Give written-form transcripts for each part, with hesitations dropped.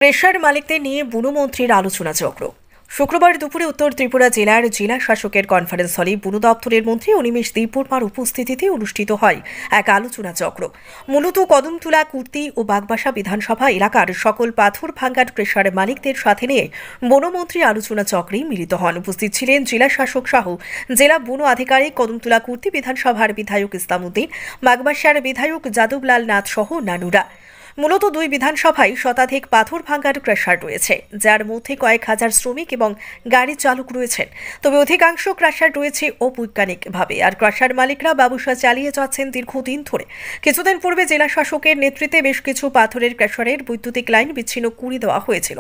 Crusher মালিকদের নিয়ে বনমন্ত্রীর আলোচনা চক্র। শুক্রবার দুপুরে উত্তর ত্রিপুরা জেলার জেলা শাসকের কনফারেন্স হলে বন দপ্তরের মন্ত্রী অনিমেষ দেববর্মার উপস্থিতিতে অনুষ্ঠিত হয় এক আলোচনা চক্র। মূলত কদমতলা, কুর্তি ও বাগবাসা বিধানসভা এলাকার সকল পাথর ভাঙ্গার ক্রেশার মালিকদের সাথে নিয়ে বনমন্ত্রী আলোচনা চক্রে মিলিত হন। উপস্থিত ছিলেন জেলা শাসক সহ জেলা বন আধিকারিক, কদমতলা কুর্তি বিধানসভার বিধায়ক ইসলামউদ্দিন, বাগবাসার বিধায়ক যাদবলাল নাথ সহ নানুরা। মূলত দুই বিধানসভায় শতাধিক পাথর ভাঙ্গার ক্রাশার রয়েছে, যার মধ্যে কয়েক হাজার শ্রমিক এবং গাড়ি চালক রয়েছেন। তবে অধিকাংশ ক্রাশার রয়েছে অবৈজ্ঞানিকভাবে, আর ক্রাশার মালিকরা ব্যবসা চালিয়ে যাচ্ছেন দীর্ঘদিন ধরে। কিছুদিন পূর্বে জেলা শাসকের নেতৃত্বে বেশ কিছু পাথরের ক্রাশারের বৈদ্যুতিক লাইন বিচ্ছিন্ন করে দেওয়া হয়েছিল।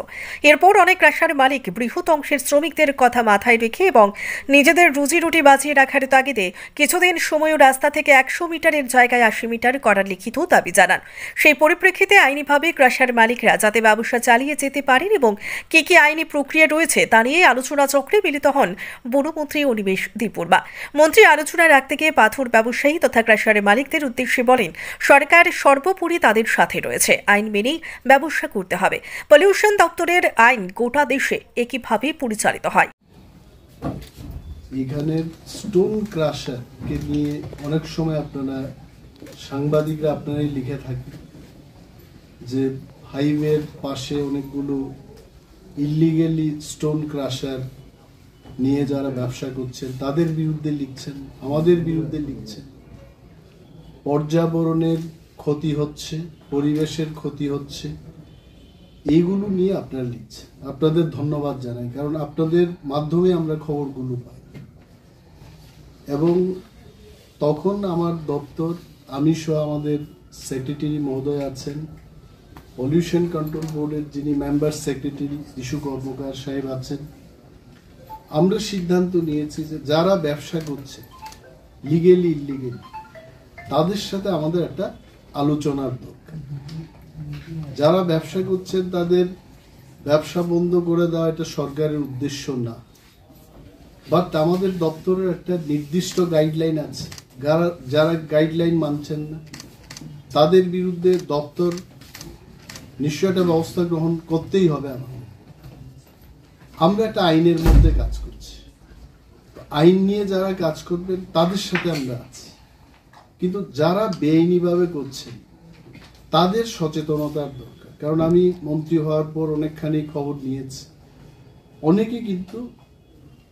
এরপর অনেক ক্রাশার মালিক বৃহৎ অংশের শ্রমিকদের কথা মাথায় রেখে এবং নিজেদের রুজি রুটি বাঁচিয়ে রাখার তাগিদে কিছুদিন সময়ও রাস্তা থেকে 100 মিটারের জায়গায় 80 মিটার করার লিখিত দাবি জানান। সেই পরিপ্রেক্ষিতে আইনিভাবে ক্রাশার মালিকরা যাতে ব্যবসা চালিয়ে যেতে পারেন এবং কি কি আইনি প্রক্রিয়া রয়েছে তা নিয়ে আলোচনা চক্রে মিলিত হন বনমন্ত্রী অনিমেষ দেববর্মা। মন্ত্রী আলোচনা রাখতে গিয়ে পাথর ব্যবসায়ী তথা ক্রাশার মালিকদের উদ্দেশ্যে বলেন, সরকার সর্বোপরি তাদের সাথে রয়েছে, আইন মেনেই ব্যবসা করতে হবে। পলিউশন দপ্তরের আইন গোটা দেশে একইভাবে পরিচালিত হয়। এখানে স্টোন ক্রাশারকে নিয়ে অনেক সময় আপনারা সাংবাদিকরা আপনারাই লিখে থাকেন যে হাইওয়ের পাশে অনেকগুলো ইলিগেলি স্টোন ক্রাশার নিয়ে যারা ব্যবসা করছেন তাদের বিরুদ্ধে লিখছেন, আমাদের বিরুদ্ধে লিখছেন। পর্যাবরণের ক্ষতি হচ্ছে, পরিবেশের ক্ষতি হচ্ছে, এইগুলো নিয়ে আপনারা লিখছেন। আপনাদের ধন্যবাদ জানাই, কারণ আপনাদের মাধ্যমে আমরা খবরগুলো পাই। এবং তখন আমার দপ্তর, আমি সহ আমাদের সেক্রেটারি মহোদয় আছেন, পলিউশন কন্ট্রোল বোর্ডের যিনি মেম্বার সেক্রেটারি ইস্যু কর্মকার সাহেব আছেন, আমরা সিদ্ধান্ত নিয়েছি যে যারা ব্যবসা করছে লিগেলি ইলিগেলি তাদের সাথে আমাদের একটা আলোচনার দরকার। যারা ব্যবসা করছেন তাদের ব্যবসা বন্ধ করে দেওয়া এটা সরকারের উদ্দেশ্য না, বাট আমাদের দপ্তরের একটা নির্দিষ্ট গাইডলাইন আছে। যারা গাইডলাইন মানছেন না তাদের বিরুদ্ধে দপ্তর নিশ্চয় একটা ব্যবস্থা গ্রহণ করতেই হবে। আমরা একটা আইনের মধ্যে কাজ করছি, আইন নিয়ে যারা কাজ করবেন তাদের সাথে আমরা আছি, কিন্তু যারা বেআইনিভাবে করছেন তাদের সচেতনতার দরকার। কারণ আমি মন্ত্রী হওয়ার পর অনেকখানি খবর নিয়েছি, অনেকে কিন্তু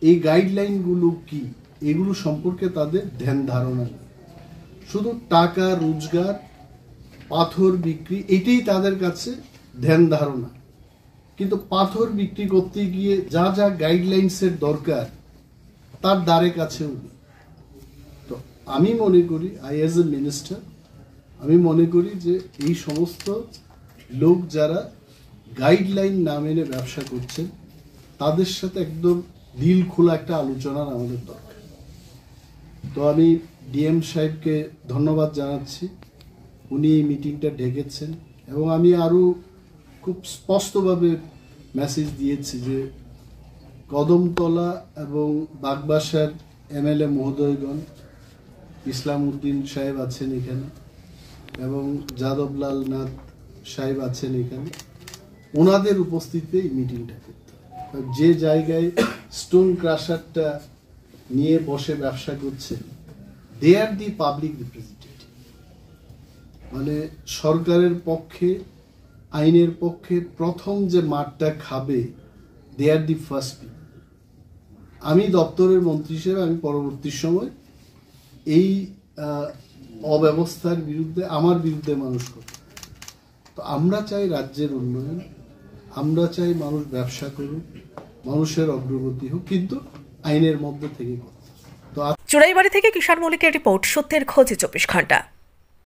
এই গাইডলাইনগুলো কি এগুলো সম্পর্কে তাদের ধ্যান ধারণা নেই। শুধু টাকা রোজগার, পাথর বিক্রি, এটাই তাদের কাছে ধ্যান ধারণা। কিন্তু পাথর বিক্রি করতে গিয়ে যা যা গাইডলাইন্সের দরকার তার দ্বারে কাছেও নেই। তো আমি মনে করি, অ্যাজ এ মিনিস্টার আমি মনে করি যে এই সমস্ত লোক যারা গাইডলাইন না মেনে ব্যবসা করছেন তাদের সাথে একদম দিল খোলা একটা আলোচনার আমাদের দরকার। তো আমি ডিএম সাহেবকে ধন্যবাদ জানাচ্ছি, উনি এই মিটিংটা ডেকেছেন। এবং আমি আরও খুব স্পষ্টভাবে মেসেজ দিয়েছি যে কদমতলা এবং বাগবাসার এমএলএ মহোদয়গণ, ইসলামউদ্দিন সাহেব আছেন এখানে এবং যাদবলাল নাথ সাহেব আছেন এখানে, ওনাদের উপস্থিতিতে এই মিটিংটা করতে হবে। যে জায়গায় স্টোন ক্রাশারটা নিয়ে বসে ব্যবসা করছে, দে আর দি পাবলিক রিপ্রেজেন্টেটিভ, মানে সরকারের পক্ষে, আইনের পক্ষে প্রথম যে মাঠটা খাবে, দে আর দি ফার্স্ট পিপল। আমি দপ্তরের মন্ত্রী হিসেবে আমি পরবর্তী সময় এই অব্যবস্থার বিরুদ্ধে, আমার বিরুদ্ধে মানুষ করবে। তো আমরা চাই রাজ্যের উন্নয়ন, আমরা চাই মানুষ ব্যবসা করুক, মানুষের অগ্রগতি হোক, কিন্তু আইনের মধ্যে থেকে। চুড়াইবাড়ি থেকে কিষাণ মল্লিকের রিপোর্ট, সত্যের খোঁজে 24 ঘন্টা।